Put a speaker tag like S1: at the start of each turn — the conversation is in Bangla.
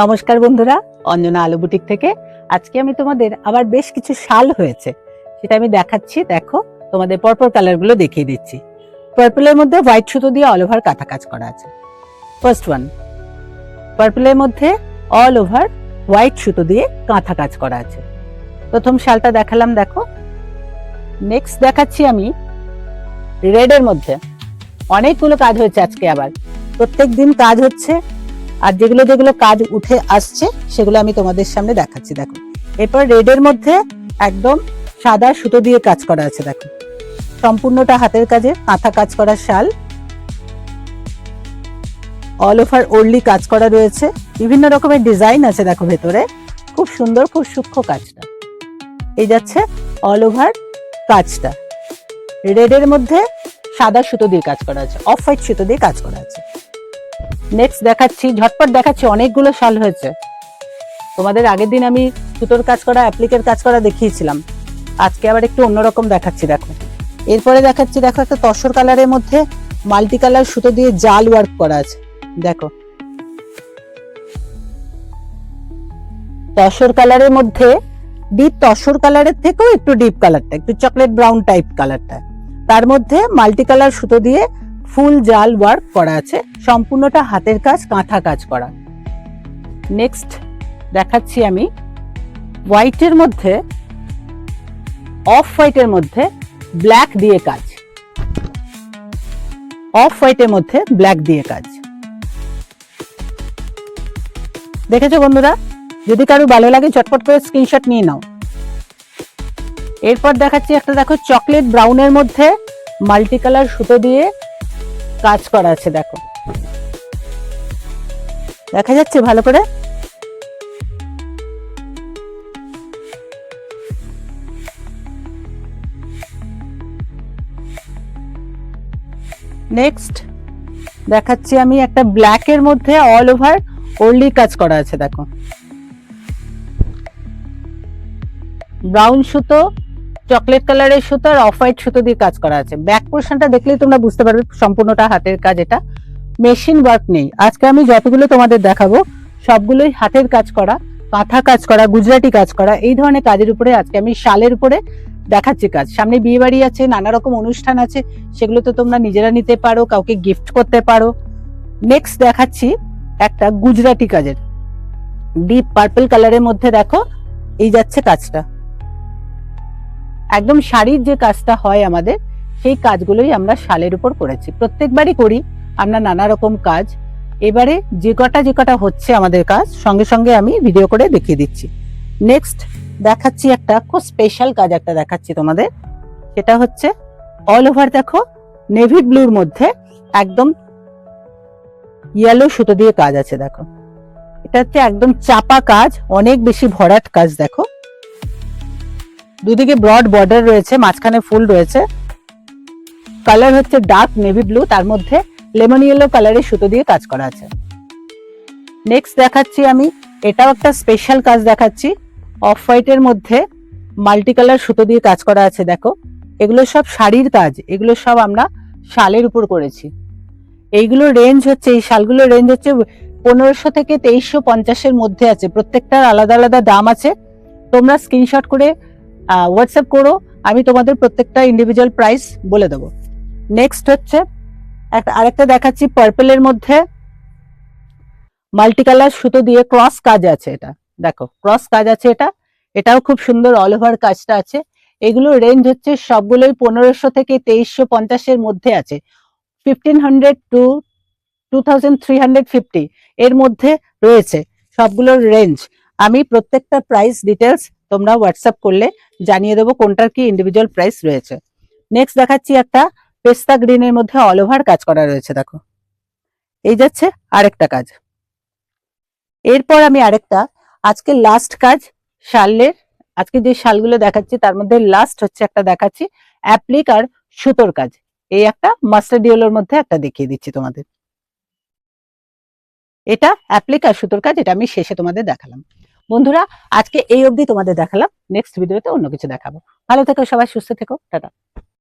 S1: নমস্কার বন্ধুরা, অঞ্জনা আলু বুটিক থেকে আজকে আমি তোমাদের আবার বেশ কিছু শাল হয়েছে সেটা আমি দেখাচ্ছি। দেখো, তোমাদের পার্পল কালার গুলো দেখিয়ে দিচ্ছি। পার্পলের মধ্যে হোয়াইট সুতো দিয়ে অল ওভার কাঁথা কাজ করা আছে। ফার্স্ট ওয়ান, পার্পলের মধ্যে অল ওভার হোয়াইট সুতো দিয়ে কাঁথা কাজ করা আছে। প্রথম শালটা দেখালাম, দেখো। নেক্সট দেখাচ্ছি আমি রেড এর মধ্যে। অনেকগুলো কাজ হয়েছে আজকে, আবার প্রত্যেক দিন কাজ হচ্ছে, আর যেগুলো যেগুলো কাজ উঠে আসছে সেগুলো আমি তোমাদের সামনে দেখাচ্ছি। দেখো, এরপর রেড এর মধ্যে একদম সাদা সুতো দিয়ে কাজ করা আছে। দেখো, সম্পূর্ণটা হাতের কাজে কাঁথা কাজ করা শাল, অল ওভার ওরলি কাজ করা রয়েছে, বিভিন্ন রকমের ডিজাইন আছে। দেখো, ভেতরে খুব সুন্দর, খুব সূক্ষ্ম কাজটা। এই যাচ্ছে অল ওভার কাজটা। রেড এর মধ্যে সাদা সুতো দিয়ে কাজ করা আছে, অফ হোয়াইট সুতো দিয়ে কাজ করা আছে। নেক্সট দেখাচ্ছি, ঝটপট দেখাচ্ছি, অনেকগুলো শাল হয়েছে। তোমাদের আগের দিন আমি সুতোর কাজ করা, অ্যাপ্লিকের কাজ করা দেখিয়েছিলাম, আজকে আবার একটু অন্যরকম দেখাচ্ছি। দেখো, এরপরে দেখাচ্ছি, দেখো, একটা তসর কালারের মধ্যে মাল্টি কালার সুতো দিয়ে জাল ওয়ার্ক করা আছে। দেখো, তসর কালারের মধ্যে ডিপ তসর কালারের থেকেও একটু ডিপ কালারটা, একটু চকলেট ব্রাউন টাইপ কালারটা, তার মধ্যে মাল্টি কালার সুতো দিয়ে ফুল জাল ওয়ার্ক করা আছে। সম্পূর্ণটা হাতের কাজ, কাঁথা কাজ করা। নেক্সট দেখাচ্ছি আমি হোয়াইটের মধ্যে, অফ হোয়াইটের মধ্যে ব্ল্যাক দিয়ে কাজ, অফ হোয়াইটের মধ্যে ব্ল্যাক দিয়ে কাজ। দেখেছো বন্ধুরা? যদি কারো ভালো লাগে চটপট করে স্ক্রিনশট নিয়ে নাও। এরপর দেখাচ্ছি একটা, দেখো, চকলেট ব্রাউনের মধ্যে মাল্টি কালার সুতো দিয়ে কাজ করা আছে। দেখো, দেখা যাচ্ছে ভালো করে? নেক্সট দেখাচ্ছি আমি একটা ব্ল্যাক এর মধ্যে অল ওভার ওরলি কাজ করা আছে। দেখো, ব্রাউন সুতো, চকলেট কালারের সুতো আর অফ হোয়াইট সুতো দিয়ে কাজ করা আছে। ব্যাক পোর্শনটা দেখলেই তোমরা বুঝতে পারবে সম্পূর্ণটা হাতের কাজ। এটা মেশিন ওয়ার্ক নেই। আজকে আমি যতগুলো তোমাদের দেখাবো সবগুলোই হাতের কাজ করা, কাঁথা কাজ করা, গুজরাটি কাজ করা, এই ধরনের কাজের উপরে আজকে আমি শালের উপরে দেখাচ্ছি কাজ। সামনে বিয়ে বাড়ি আছে, নানা রকম অনুষ্ঠান আছে, সেগুলো তো তোমরা নিজেরা নিতে পারো, কাউকে গিফট করতে পারো। নেক্সট দেখাচ্ছি একটা গুজরাটি কাজের, ডিপ পার্পল কালারের মধ্যে। দেখো, এই যাচ্ছে কাজটা, একদম শাড়ির যে কাজটা হয় আমাদের, সেই কাজগুলোই আমরা শালের উপর করেছি। প্রত্যেকবারই করি আমরা নানা রকম কাজ। এবারে যে কটা হচ্ছে আমাদের কাজ, সঙ্গে সঙ্গে আমি ভিডিও করে দেখিয়ে দিচ্ছি। নেক্সট দেখাচ্ছি একটা খুব স্পেশাল কাজ, একটা দেখাচ্ছি তোমাদের। সেটা হচ্ছে অল ওভার, দেখো, নেভি ব্লুর মধ্যে একদম ইয়েলো সুতো দিয়ে কাজ আছে। দেখো, এটা হচ্ছে একদম চাপা কাজ, অনেক বেশি ভরাট কাজ। দেখো, দুদিকে ব্রড বর্ডার রয়েছে, মাঝখানে ফুল রয়েছে। কালার হচ্ছে ডার্ক নেভি ব্লু, তার মধ্যে লেমন ইয়েলো কালারের সুতো দিয়ে কাজ করা আছে। নেক্সট দেখাচ্ছি আমি, এটাও একটা স্পেশাল কাজ দেখাচ্ছি। অফ হোয়াইটের মধ্যে মাল্টি কালার সুতো দিয়ে কাজ করা আছে। দেখো, এগুলো সব শাড়ির কাজ, এগুলো সব আমরা শালের উপর করেছি। এইগুলো রেঞ্জ হচ্ছে, এই শালগুলোর রেঞ্জ হচ্ছে 1500 থেকে 2350-এর মধ্যে আছে। প্রত্যেকটার আলাদা আলাদা দাম আছে। তোমরা স্ক্রিনশট করে হোয়াটসঅ্যাপ করো, আমি তোমাদের প্রত্যেকটা ইন্ডিভিজুয়াল প্রাইস বলে দেবো। নেক্সট হচ্ছে আরেকটা দেখাচ্ছি, পার্পলের মধ্যে মাল্টি কালার সুতো দিয়ে ক্রস কাজ আছে। এটা দেখো, ক্রস কাজ আছে, এটাও খুব সুন্দর অল ওভার কাজটা আছে। এগুলো রেঞ্জ হচ্ছে সবগুলোই 1500 থেকে 2350-এর মধ্যে আছে। 1500 টু 2350 এর মধ্যে রয়েছে সবগুলোর রেঞ্জ। আমি প্রত্যেকটা প্রাইস ডিটেলস তোমরা হোয়াটসঅ্যাপ করলে জানিয়ে দেবো কোনটার কি ইন্ডিভিজুয়াল প্রাইস রয়েছে। নেক্সট দেখাচ্ছি একটা পেস্তা গ্রিনের মধ্যে অল ওভার কাজ করা রয়েছে। দেখো, এই যাচ্ছে আরেকটা কাজ। এরপর আমি আরেকটা, আজকে লাস্ট কাজ শালের, আজকে যে শালগুলো দেখাচ্ছি তার মধ্যে লাস্ট হচ্ছে একটা দেখাচ্ছি অ্যাপ্লিক আর সুতোর কাজ। এই একটা মাস্টার্ড ইয়েলোর মধ্যে একটা দেখিয়ে দিচ্ছি তোমাদের। এটা অ্যাপ্লিক আর সুতোর কাজ, এটা আমি শেষে তোমাদের দেখালাম। বন্ধুরা, আজকে এই অবধি তোমাদের দেখালাম, নেক্সট ভিডিওতে অন্য কিছু দেখাবো। ভালো থেকো সবাই, সুস্থ থেকো, টাটা।